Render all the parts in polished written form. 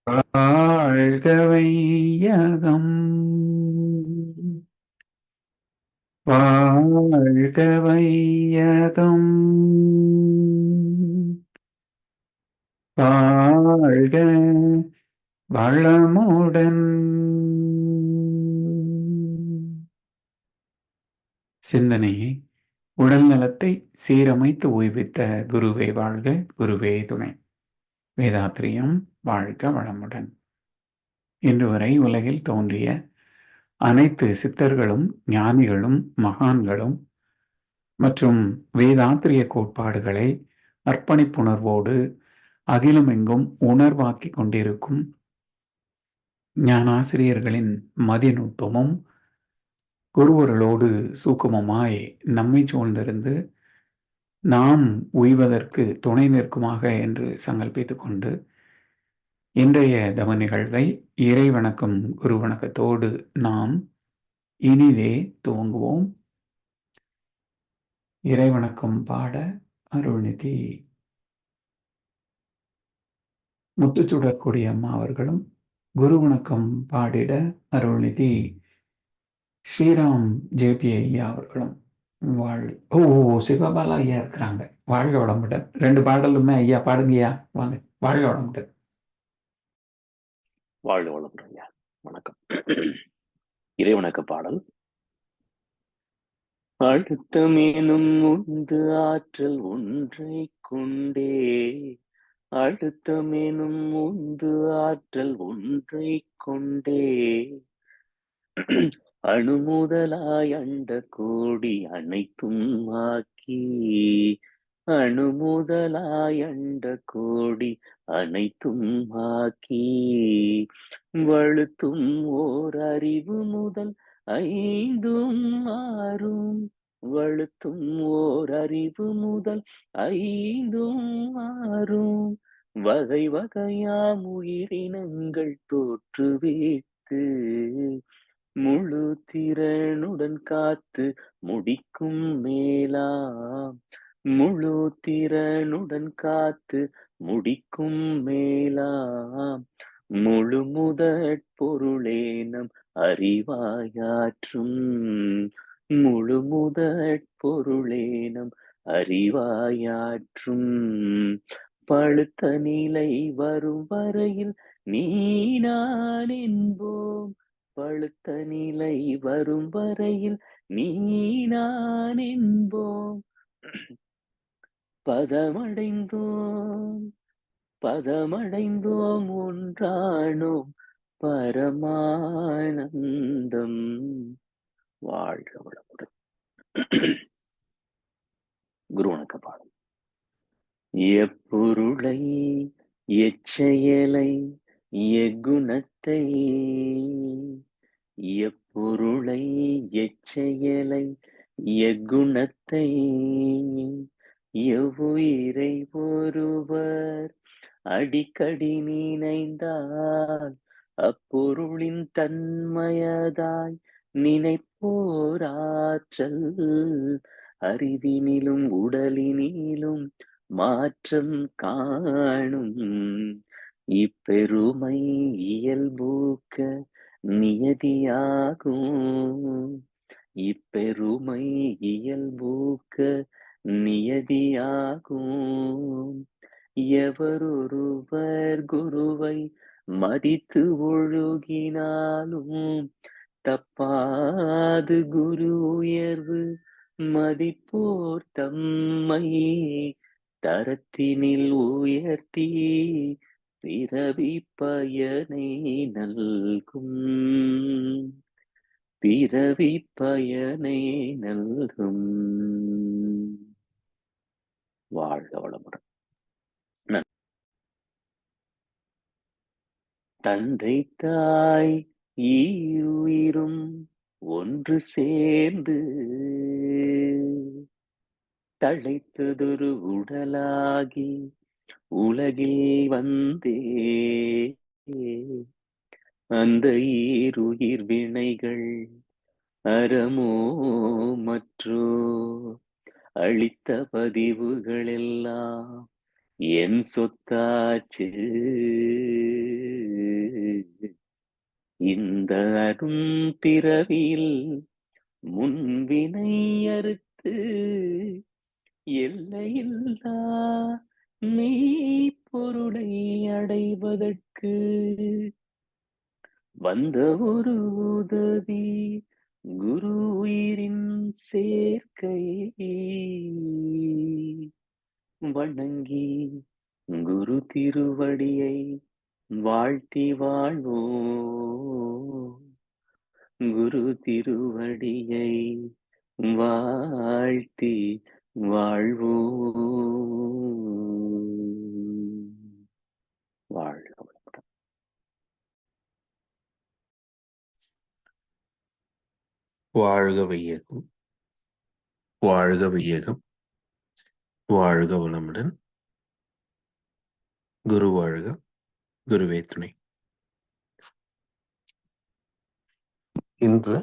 வாழ்க வையகம், வாழ்க வையகம், வாழ்க வளமுடன். சிந்தனையை உடல் நலத்தை சீரமைத்து ஓய்வித்த குருவே வாழ்க, குருவே துணை. வேதாத்திரியம் வாழ்க வளமுடன். இன்று வரை உலகில் தோன்றிய அனைத்து சித்தர்களும் ஞானிகளும் மகான்களும் மற்றும் வேதாத்திரிய கோட்பாடுகளை அர்ப்பணிப்புணர்வோடு அகிலமெங்கும் உணர்வாக்கிக் கொண்டிருக்கும் ஞானாசிரியர்களின் மதிநுட்பமும் குருவர்களோடு சூக்குமமாய் நம்மை சூழ்ந்திருந்து நாம் உய்வதற்கு துணை நிற்குமாக என்று சங்கல்பித்துக் கொண்டு இன்றைய தவ நிகழ்வை இறை வணக்கம் குரு வணக்கத்தோடு நாம் இனிதே துவங்குவோம். இறை வணக்கம் பாட அருள்நிதி முத்துச்சுடற்கொடி அம்மா அவர்களும், குரு வணக்கம் பாடிட அருள்நிதி ஸ்ரீராம் ஜேபி ஐயா அவர்களும் ஓ சிவபாலா ஐயா இருக்கிறாங்க. வாழ்க வளமுடன். 2 பாடலுமே ஐயா பாடுங்கய்யா, வாங்க. வாழ்க வளமுடன். வாழ்க வளமுடன் ஐயா. வணக்கம். இறை வணக்க பாடல். அழுத்தமேனும் உந்து ஆற்றல் ஒன்றை கொண்டே, அழுத்தமேனும் உந்து ஆற்றல் ஒன்றை கொண்டே, அணுமுதலாய் அண்ட கோடி அனைத்தும் ஆக்கி, அணுமுதலாய் அண்ட கோடி அனைத்தும் ஆக்கி, வழுத்தும் ஓர் அறிவு முதல் 5ம் 6ம், வழுத்தும் ஓர் அறிவு முதல் 5ம் 6ம், வகை வகையாம் உயிரினங்கள் தோற்றுவித்து, முழு திறனுடன் காத்து முடிக்கும் மேலாம், முழு திறனுடன் காத்து முடிக்கும் மேலாம், முழு முதற் பொருளே நம் அறிவாயாற்றும், முழு முதற் பொருளே நம் அறிவாயாற்றும், பழுத்த நிலை வரும் வரையில் நீ நான் என்போம், பழுத்த நிலை வரும் வரையில் நீ நான் என்போம், பதமடைந்தோம் பதமடைந்தோம் ஒன்றானோம் பரமானந்தம். வாழ்க வளமுடன். குரு வணக்க பாடல். எப்பொருளை எச்செயலை எக்குணத்தை, எப்பொருளை எச்செயலை எக்குணத்தை, எவ்வுயிரை ஒருவர் அடிக்கடி நினைந்தால் அப்பொருளின் தன்மையதாய் நினைப்போராற்றல், அறிவினிலும் உடலினிலும் மாற்றம் காணும், இப்பெருமை இயல்பூக்க நியதியாகும், இப்பெருமை இயல்பூக்க நியதியாகும், எவரொருவர் குருவை மதித்து ஒழுகினாலும் தப்பாது குரு உயர்வு மதிப்போர் தம்மை, தரத்தினில் உயர்த்தி பிறவி பயனை நல்கும், பிறவி பயனை நல்கும். வாழ்க வளமுடன். தந்தை தாய் ஈருயிரும் ஒன்று சேர்ந்து தழைத்ததொரு உடலாகி உலகில் வந்தே, அந்த ஈருயிர் வினைகள் அறமோ மற்றோ அளித்த பதிவுகள் எல்லாம் என் சொத்தாச்சு, இந்த அரும் பிறவியில் முன்வினை அறுத்து எல்லையில்லா மெய்ப்பொருளை அடைவதற்கு வந்த ஒரு உதவி குரு உயிரின் சேர்க்கையை வணங்கி குரு திருவடியை வாழ்த்தி வாழ்வோம். குரு திருவடியை வாழ்த்தி வாழ்வோம். வாழ்க வளமுடன். வாழ்க வையகம், வாழ்க வையகம், வாழ்க வளமுடன். குரு வாழ்க, குருவே துணை. இன்று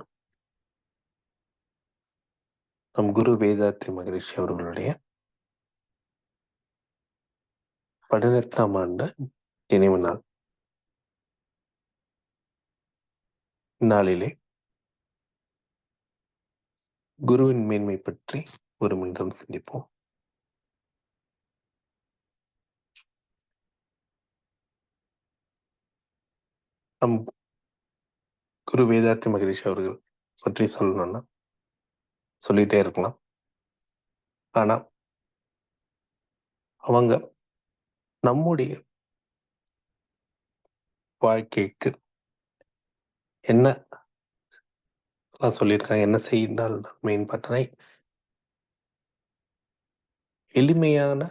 நம் குரு வேதாத்ரி மகரிஷி அவர்களுடைய 18ஆம் ஆண்டு நினைவு நாள். இந்நாளிலே குருவின் மேன்மை பற்றி ஒரு நிமிடம் சிந்திப்போம். நம் குரு வேதாத்ரி மகரிஷி அவர்கள் பற்றி சொல்லணும்னா சொல்லிட்டே இருக்கலாம். ஆனா அவங்க நம்முடைய வாழ்க்கைக்கு என்ன சொல்லியிருக்காங்க, என்ன செய்தால் மேம்பட்டனை எளிமையான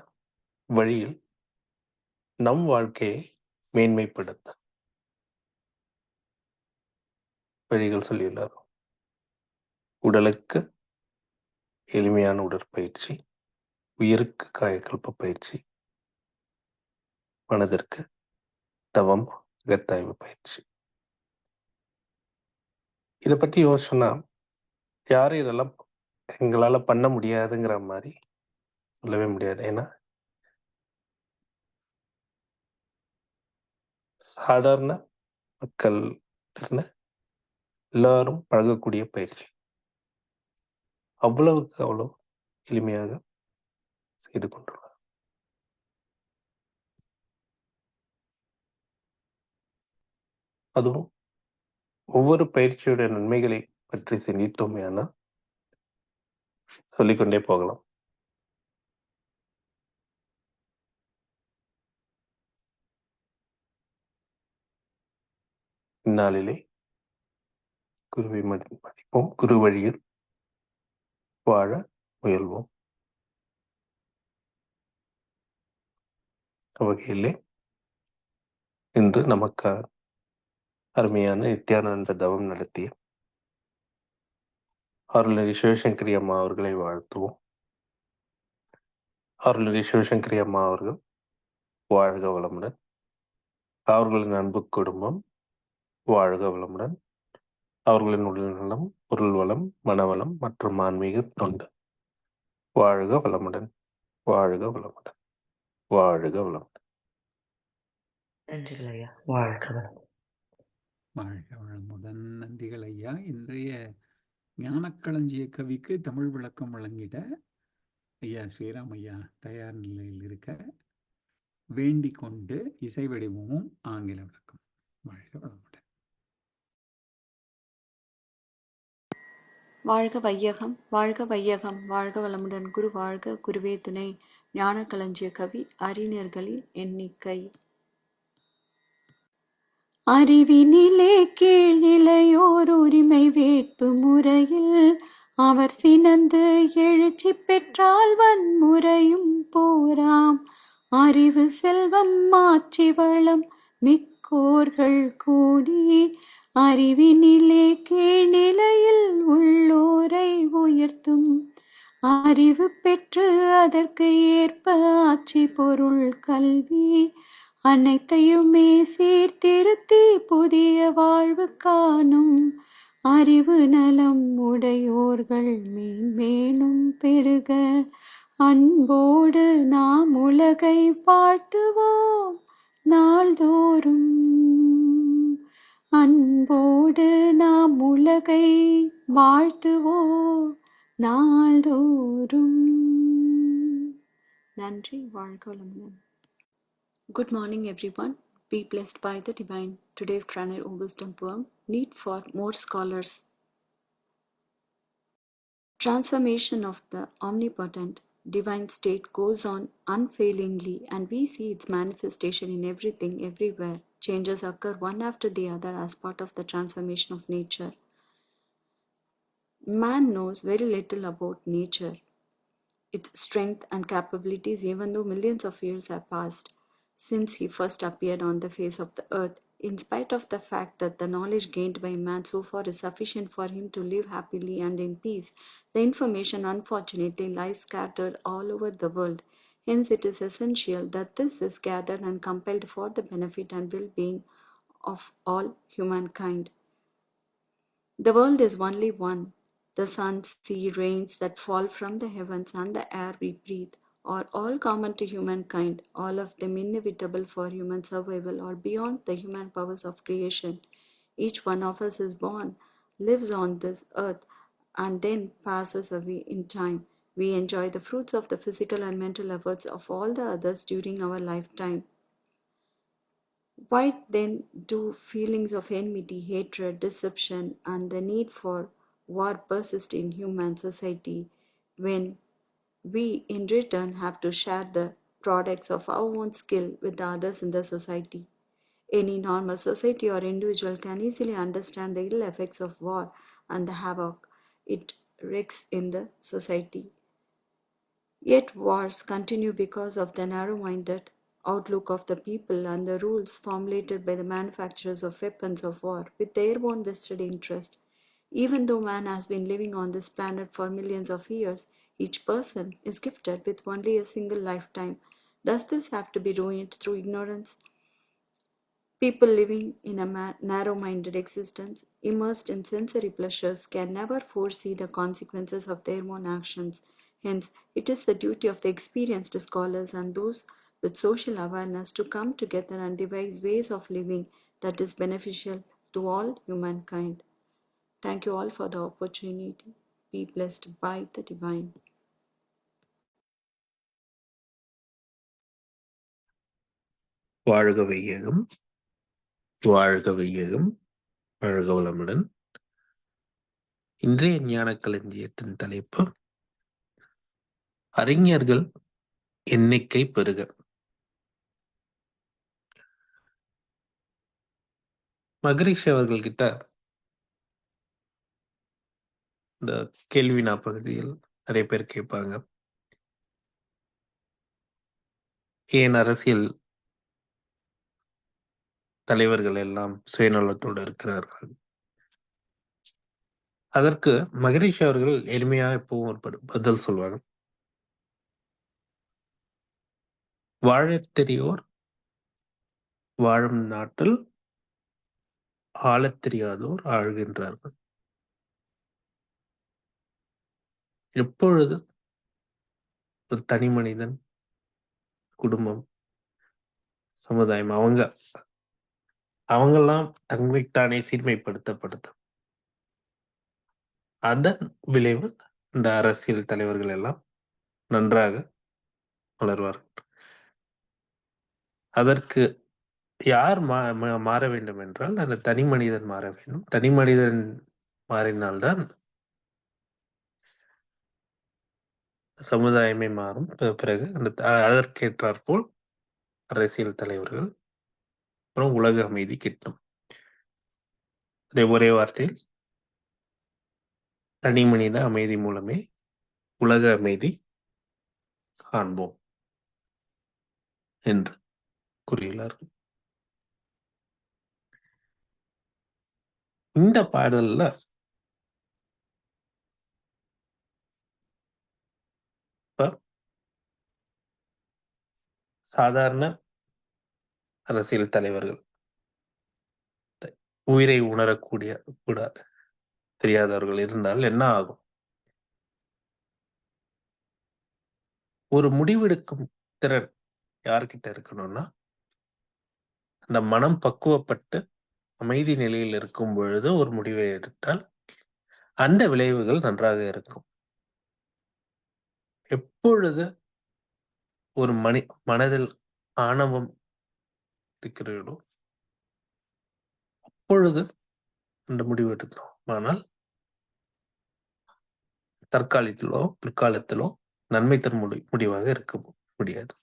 வழியில் நம் வாழ்க்கையை மேன்மைப்படுத்த வழிகள் சொல்லியுள்ளார். உடலுக்கு எளிமையான உடற்பயிற்சி, உயிருக்கு காயக்கல்ப பயிற்சி, மனதிற்கு தவம் அகத்தாய்வு பயிற்சி. இதை பற்றி யோசனை யாரும் இதெல்லாம் எங்களால பண்ண முடியாதுங்கிற மாதிரி சொல்லவே முடியாது. ஏன்னா சாதாரண மக்கள் எல்லாரும் பழகக்கூடிய பயிற்சி அவ்வளவுக்கு அவ்வளவு எளிமையாக செய்து கொண்டுள்ளார். அதுவும் ஒவ்வொரு பயிற்சியுடைய நன்மைகளை பற்றி சிந்தித்தோமே ஆனால் சொல்லிக்கொண்டே போகலாம். இந்நாளிலே குருவை மதிப்போம், குரு வழியில் வாழ முயல்வோம். வகையிலே இன்று நமக்கு அருமையான நித்யானந்த தவம் நடத்திய அருள்நெறி சிவசங்கரி அம்மா அவர்களை வாழ்த்துவோம். அருள்நெறி சிவசங்கரி அம்மா அவர்கள் வாழ்க வளமுடன். அவர்களின் அன்பு குடும்பம் வாழ்க வளமுடன். அவர்களின் உடல்நலம், பொருள் வளம், மனவளம் மற்றும் ஆன்மீக தொண்டு வாழ்க வளமுடன், வாழ்க வளமுடன், வாழ்க வளமுடன். நன்றிகள் ஐயா. வாழ்க வளமுடன். வாழ்க வளமுடன். நன்றிகள் ஐயா. இன்றைய ஞானக்களஞ்சிய கவிக்கு தமிழ் விளக்கம் வழங்கிட ஐயா ஸ்ரீராம் ஐயா தயார் நிலையில் இருக்க வேண்டிக் கொண்டு இசை வடிவமும் ஆங்கில விளக்கம். வாழ்க வளமுடன். வாழ்க வையகம், வாழ்க வையகம், வாழ்க வளமுடன். குரு வாழ்க, குருவே துணை. ஞானக்களஞ்சிய கவி. அறிஞர்களின் எண்ணிக்கை. அறிவினிலே கீழ்நிலையோர் உரிமை வேட்பு முறையில் அவர் சினந்து எழுச்சி பெற்றால் வன்முறையும் போராம். அறிவு செல்வம் மாட்சி வளம் மிக்கோர்கள் கூடி அறிவினிலே கீழ்நிலையில் உள்ளோரை உயர்த்தும். அறிவு பெற்று அதற்கு ஏற்ப ஆட்சி பொருள் கல்வி அனைத்தையுமே சீர்திருத்தி புதிய வாழ்வு காணும். அறிவு நலம் உடையோர்கள் மேன்மேலும் பெருக அன்போடு நாம் உலகை வாழ்த்துவோம் நாள்தோறும். அன்போடு உலகை வாழ்த்துவோம் நாள்தோறும். நன்றி. வாழ்க வளமுடன். Good morning, everyone. Be blessed by the divine. Today's Granite O Wisdom poem. Need for more scholars. Transformation of the omnipotent divine state goes on unfailingly, and we see its manifestation in everything, everywhere. Changes occur one after the other as part of the transformation of nature. Man knows very little about nature, its strength and capabilities, even though millions of years have passed since he first appeared on the face of the earth. In spite of the fact that the knowledge gained by man so far is sufficient for him to live happily and in peace, the information unfortunately lies scattered all over the world. Hence it is essential that this is gathered and compiled for the benefit and well-being of all humankind. The world is only one. The sun, sea, rains that fall from the heavens, and the air we breathe are all common to humankind, all of them inevitable for human survival or beyond the human powers of creation. Each one of us is born, lives on this earth, and then passes away in time. We enjoy the fruits of the physical and mental efforts of all the others during our lifetime. Why then do feelings of enmity, hatred, deception, and the need for war persist in human society when we in return have to share the products of our own skill with the others in the society? Any normal society or individual can easily understand the ill effects of war and the havoc it wreaks in the society. Yet wars continue because of the narrow-minded outlook of the people and the rules formulated by the manufacturers of weapons of war with their own vested interest. Even though man has been living on this planet for millions of years, each person is gifted with only a single lifetime. Does this have to be ruined through ignorance? People living in a narrow-minded existence, immersed in sensory pleasures, can never foresee the consequences of their own actions. Hence, it is the duty of the experienced scholars and those with social awareness to come together and devise ways of living that is beneficial to all humankind. Thank you all for the opportunity. Be blessed by the divine. வாழ்க வையகம், வாழ்க வையகம், வாழ்க வளமுடன். இன்றைய ஞான களஞ்சியத்தின் தலைப்பு அறிஞர்கள் எண்ணிக்கை பெருக. மகரிஷி அவர்கள்கிட்ட இந்த கேள்வினா பகுதியில் நிறைய பேர் கேட்பாங்க, ஏன் அரசியல் தலைவர்கள் எல்லாம் சுயநலத்தோடு இருக்கிறார்கள்? அதற்கு மகரிஷி அவர்கள் எளிமையா எப்பவும் ஒரு பதில் சொல்வாங்க. வாழத் தெரியோர் வாழும் நாட்டில் ஆளத் தெரியாதோர் ஆழ்கின்றார்கள். எப்பொழுது ஒரு தனி மனிதன், குடும்பம், சமுதாயம் அவங்கெல்லாம் தன்னைத்தானே சீர்மைப்படுத்தப்படுத்த அதன் விளைவு இந்த அரசியல் தலைவர்கள் எல்லாம் நன்றாக வளர்வார்கள். அதற்கு யார் மாற வேண்டும் என்றால் அந்த தனி மனிதன் மாற வேண்டும். தனி மனிதன் மாறினால்தான் சமுதாயமே மாறும். பிறகு அதற்கேற்றாற்போல் அரசியல் தலைவர்கள், அப்புறம் உலக அமைதி கிட்டும். ஒரே வார்த்தையில் தனி மனித அமைதி மூலமே உலக அமைதி காண்போம் என்று கூறுகிறார்கள். இந்த பாடல்ல சாதாரண அரசியல் தலைவர்கள், உயிரை உணரக்கூடிய கூட தெரியாதவர்கள் இருந்தால் என்ன ஆகும்? ஒரு முடிவெடுக்கும் திறன் யார்கிட்ட இருக்கணும்னா, அந்த மனம் பக்குவப்பட்டு அமைதி நிலையில் இருக்கும் பொழுது ஒரு முடிவை எடுத்தால் அந்த விளைவுகள் நன்றாக இருக்கும். எப்பொழுது ஒரு மனதில் ஆணவம் இருக்கிறதோ அப்பொழுது அந்த முடிவு எடுத்தோம். ஆனால் தற்காலத்திலோ பிற்காலத்திலோ நன்மை தரும் முடிவாக இருக்க முடியாது.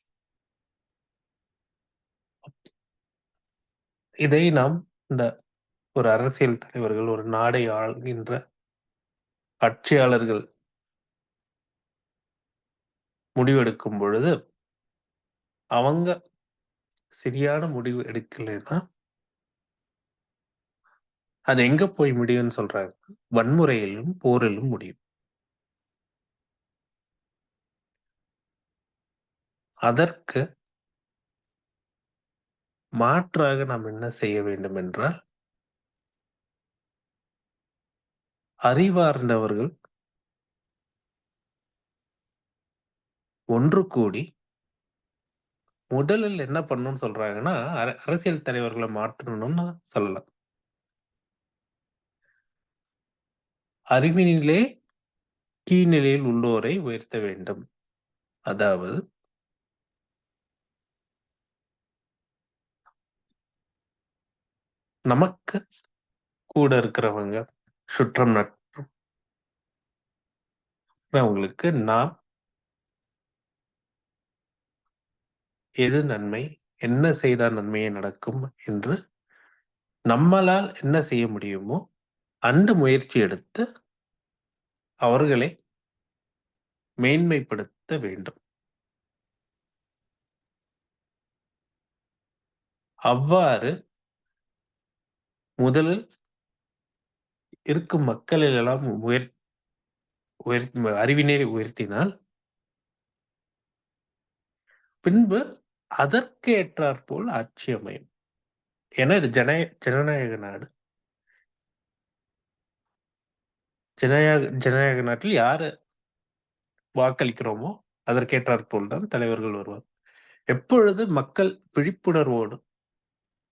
இதை நாம் இந்த ஒரு அரசியல் தலைவர்கள், ஒரு நாடை ஆள்கின்ற ஆட்சியாளர்கள் முடிவெடுக்கும் பொழுது அவங்க சரியான முடிவு எடுக்கலைன்னா அது எங்க போய் முடியும்னு சொல்றாங்க? வன்முறையிலும் போரிலும் முடியும். அதற்கு மாற்றாக நாம் என்ன செய்ய வேண்டும் என்றால், அறிவார்ந்தவர்கள் ஒன்று கூடி முதலில் என்ன பண்ணணும்னு சொல்றாங்கன்னா, அரசியல் தலைவர்களை மாற்றணும்னு சொல்லலாம். அறிவினிலே கீழ்நிலையில் உள்ளோரை உயர்த்த வேண்டும். அதாவது நமக்கு கூட இருக்கிறவங்க, சுற்றம் நட்பவங்களுக்கு நாம் எது நன்மை, என்ன செய்தால் நன்மையே நடக்கும் என்று நம்மளால் என்ன செய்ய முடியுமோ அந்த முயற்சி எடுத்து அவர்களை மேன்மைப்படுத்த வேண்டும். அவ்வாறு முதலில் இருக்கும் மக்களிலெல்லாம் அறிவினை உயர்த்தினால் பின்பு அதற்கு ஏற்றாற்போல் ஆட்சி அமையும். ஏன்னா இது ஜனநாயக நாடு. ஜனநாயக நாட்டில் யாரு வாக்களிக்கிறோமோ அதற்கேற்றாற்போல் தான் தலைவர்கள் வருவார். எப்பொழுது மக்கள் விழிப்புணர்வோடு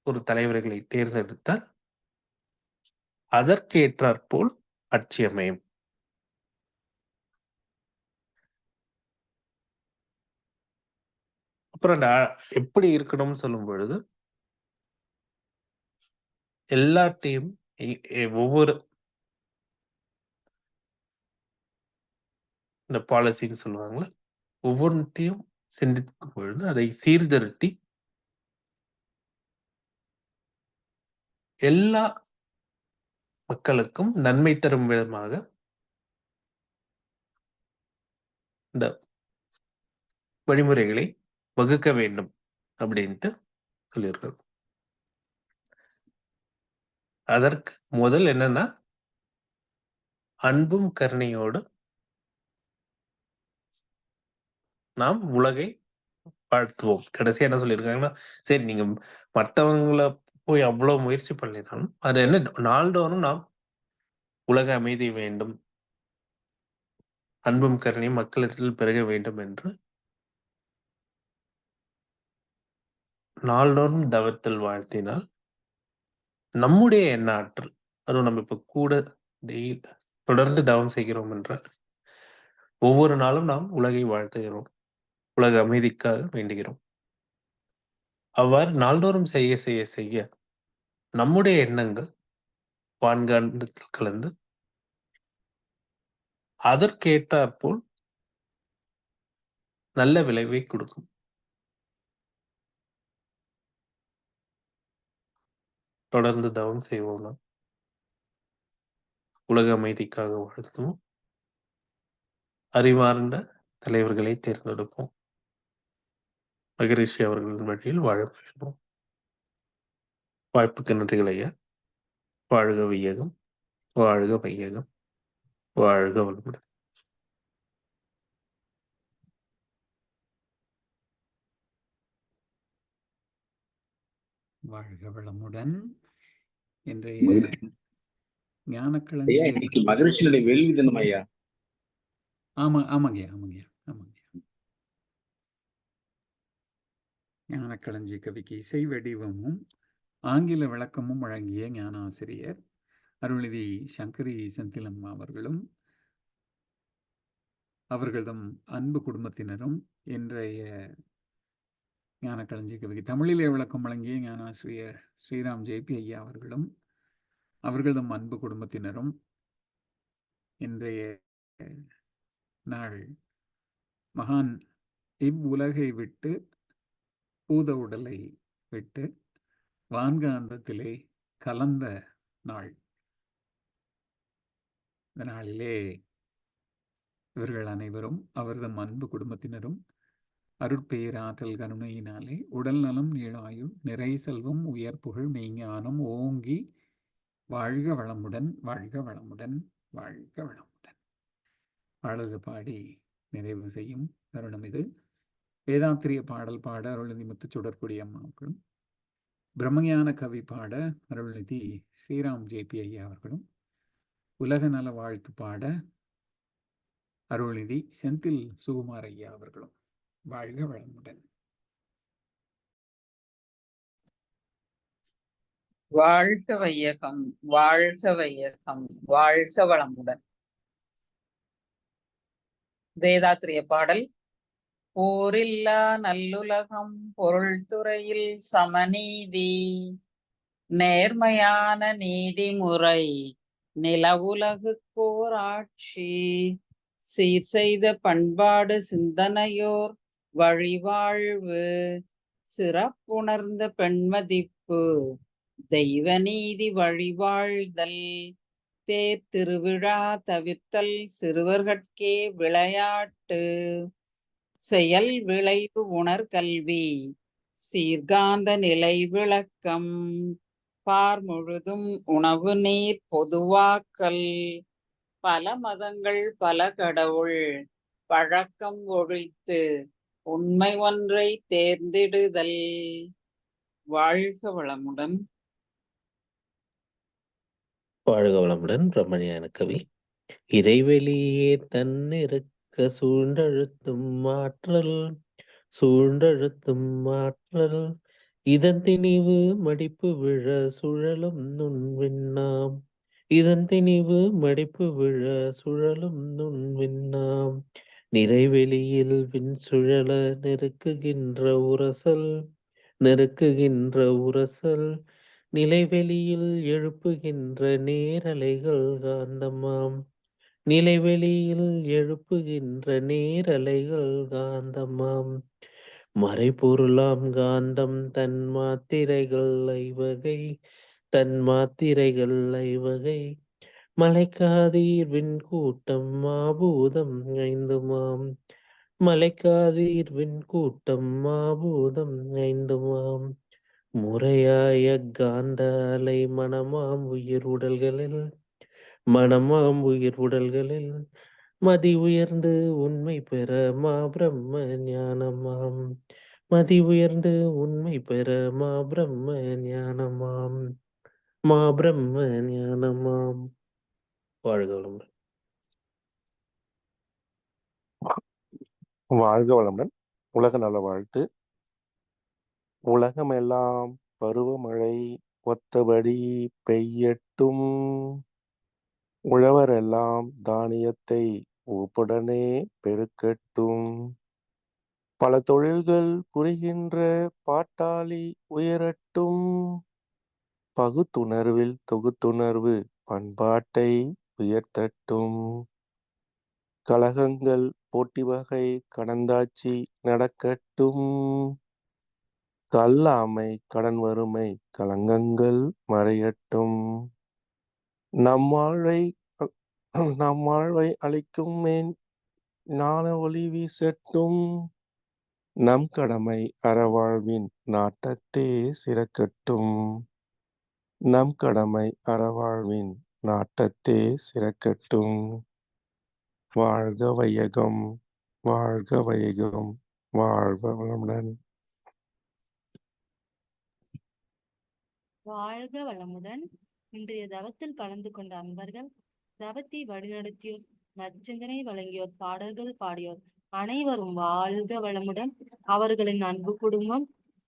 ஒரு தலைவர்களை தேர்ந்தெடுத்தால் அதற்கேற்றாற்போல் ஆட்சி அமையும். அப்புறம் எப்படி இருக்கணும்னு சொல்லும் பொழுது எல்லாத்தையும் ஒவ்வொரு இந்த பாலிசின்னு சொல்லுவாங்கல்ல, ஒவ்வொன்றையும் சிந்திக்கும் பொழுது அதை சீர்திருத்தி எல்லா மக்களுக்கும் நன்மை தரும் விதமாக இந்த வழிமுறைகளை வகுக்க வேண்டும் அப்படின்ட்டு சொல்லியிருக்காங்க. அதற்கு முதல் என்னன்னா அன்பும் கருணையோடு நாம் உலகை வாழ்த்துவோம். கடைசியா என்ன சொல்லியிருக்காங்கன்னா, சரி நீங்க மற்றவங்களை போய் அவ்வளவு முயற்சி பண்ணினாலும் அது என்ன நாள்தோறும் நாம் உலக அமைதி வேண்டும், அன்பும் கருணையும் மக்களிடத்தில் பெருக வேண்டும் என்று நாள்தோறும் தவத்தில் வாழ்த்தினால் நம்முடைய எண்ண ஆற்றல், அதுவும் நம்ம இப்ப கூட தொடர்ந்து தவம் செய்கிறோம் என்றால் ஒவ்வொரு நாளும் நாம் உலகை வாழ்த்துகிறோம், உலக அமைதிக்காக வேண்டுகிறோம். அவ்வாறு நாள்தோறும் செய்ய செய்ய செய்ய நம்முடைய எண்ணங்கள் வான்காந்தத்தில் கலந்து அதற்கேற்றாற்போல் நல்ல விளைவை கொடுக்கும். தொடர்ந்து தவம் செய்வோம், நாம் உலக அமைதிக்காக வாழ்த்துவோம், அறிவார்ந்த தலைவர்களை தேர்ந்தெடுப்போம், மகரிஷி அவர்களின் வழியில் வாழ முயல்வோம். வாய்ப்புக்கு நன்றிகள் ஐயா. வாழ்க வையகம், வாழ்க வையகம், வாழ்க வளமுடன். வாழ்க வளமுடன். இன்றைய ஞானக்களஞ்சிய இன்னைக்கு மகரிஷியுடைய வேள்வி தினம் ஐயா. ஆமாங்கய்யா. ஞானக்களஞ்சிய கவிக்கு இசை வடிவமும் ஆங்கில விளக்கமும் வழங்கிய ஞான ஆசிரியர் அருள்நிதி சங்கரி செந்திலம்மா அவர்களும் அவர்களதும் அன்பு குடும்பத்தினரும் இன்றைய ஞான களஞ்சிய கவிக்கு தமிழிலே விளக்கம் வழங்கிய ஞானாசிரியர் ஸ்ரீராம் ஜேபி ஐயா அவர்களும் அவர்களதும் அன்பு குடும்பத்தினரும் இன்றைய நாள் மகான் இவ்வுலகை விட்டு பூத உடலை விட்டு வான்காந்தத்திலே கலந்த நாள். இந்த நாளிலே இவர்கள் அனைவரும் அவர்தம் அன்பு குடும்பத்தினரும் அருட்பேராற்றல் கருணையினாலே உடல் நலம், நீளாயுள், நிறை செல்வம், உயர் புகழ், மெய்ஞானம் ஓங்கி வாழ்க வளமுடன், வாழ்க வளமுடன், வாழ்க வளமுடன் பாடல் பாடி நிறைவு செய்யும் தருணம் இது. வேதாத்திரிய பாடல் பாட அருள்நிதி முத்துச்சுடர்குடி அம்மாவுக்கும், பிரம்மஞான கவி பாட அருள்நிதி ஸ்ரீராம் ஜேபி ஐயா அவர்களும், உலக நல வாழ்த்து பாட அருள்நிதி செந்தில் சுகுமார் ஐயா அவர்களும். வாழ்க வளமுடன். வாழ்க வையகம், வாழ்க வையகம், வாழ்க வளமுடன். வேதாத்திரிய பாடல். போரில்லா நல்லுலகம், பொருள் துறையில் சமநீதி, நேர்மையான நீதிமுறை, நிலவுலகுக்கோர் ஆட்சி, சீர் செய்த பண்பாடு சிந்தனையோர் வழிவாழ்வு, சிறப்புணர்ந்த பெண்மதிப்பு, தெய்வ நீதி வழிவாழ்தல், தேர் திருவிழா தவிர்த்தல், சிறுவர்கட்கே விளையாட்டு, செயல் விளைவு உணர்கல்வி, சீர்காந்த நிலை விளக்கம், பார் முழுதும் உணவு நீர் பொதுவாக்கல், பல மதங்கள் பல கடவுள் பழக்கம் ஒழித்து உண்மை ஒன்றை தேர்ந்திடுதல். வாழ்க வளமுடன். வாழ்க வளமுடன். பிரம்மஞான கவி. இறைவெளியே தன்னிருக்க சூழ்ந்தழுத்தும் ஆற்றல், சூழ்ந்தழுத்தும் ஆற்றல், இதன் திணிவு மடிப்பு விழ சுழலும் நுண்விண்ணாம், இதன் திணிவு மடிப்பு விழ சுழலும் நுண்விண்ணாம், நிறைவெளியில் விண் சுழல நெருக்குகின்ற உரசல், நெருக்குகின்ற உரசல், நிலைவெளியில் எழுப்புகின்ற நேரலைகள் காந்தமாம், நிலைவெளியில் எழுப்புகின்ற நேரலைகள் காந்தமாம், மறைபொருளாம் காந்தம் தன் மாத்திரைகள் ஐவகை, தன் மாத்திரைகள் ஐவகை, மலைக்காதீர் விண்கூட்டம் மாபூதம் ஐந்துமாம், மலைக்காதீர் விண்கூட்டம் மாபூதம் ஐந்துமாம், முறையாய காந்த அலை மனமாம் உயிர் உடல்களில், மனமாம் உயிர் உடல்களில், மதி உயர்ந்து உண்மை பெற மா பிரம்ம ஞானமாம், மதி உயர்ந்து உண்மை பெற மா பிரம்ம ஞானமாம், மா பிரம்ம ஞானமாம். வாழ்க வளமுடன். வாழ்க வளமுடன். உலக நல வாழ்த்து. உலகமெல்லாம் பருவமழை ஒத்தபடி பெய்யட்டும், உழவரெல்லாம் தானியத்தை ஒப்புடனே பெருக்கட்டும், பல தொழில்கள் புரிகின்ற பாட்டாளி உயரட்டும், பகுத்துணர்வில் தொகுத்துணர்வு பண்பாட்டை உயர்த்தட்டும், கலகங்கள் போட்டி வகை கடந்தாட்சி நடக்கட்டும், கல்லாமை கடன் வறுமை கலங்கங்கள் மறையட்டும், நம்மாழ்வை அளிக்கும் மேன் ஞான ஒளி வீசட்டும், நம் கடமை அறவாழ்வின் நாட்டத்தே சிறக்கட்டும், நம் கடமை அறவாழ்வின் நாட்டத்தே சிறக்கட்டும். வாழ்க வையகம், வாழ்க வையகம், வாழ்க வளமுடன். வாழ்க வளமுடன். இன்றைய தவத்தில் கலந்து கொண்ட அன்பர்கள், தவத்தை வழிநடத்தியோர், நற்சிந்தனை வழங்கியோர், பாடல்கள் பாடியோர் அனைவரும் வாழ்க வளமுடன். அவர்களின் அன்பு குடும்பம்,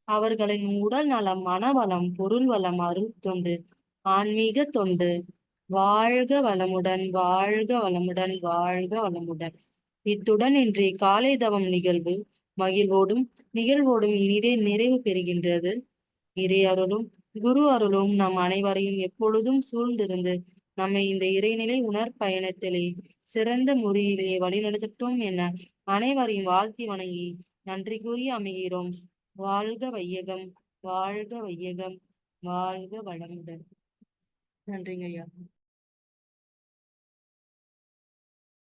அவர்களின் உடல் நலம், மனவளம், பொருள் வளம், அருள் தொண்டு, ஆன்மீக தொண்டு வாழ்க வளமுடன், வாழ்க வளமுடன், வாழ்க வளமுடன். இத்துடன் இன்றைய காலை தவம் நிகழ்வு மகிழ்வோடும் நிகழ்வோடும் இனிதே நிறைவு பெறுகின்றது. இறை அருளும் குரு அருளும் நம் அனைவரையும் எப்பொழுதும் சூழ்ந்திருந்து நம்மை இந்த இறைநிலை உணர்பயணத்திலே சிறந்த முறையிலே வழிநடத்தட்டும் என அனைவரையும் வாழ்த்தி வணங்கி நன்றி கூறி அமைகிறோம். வாழ்க வையகம், வாழ்க வையகம், வாழ்க வளமுடன். நன்றிங்க ஐயா.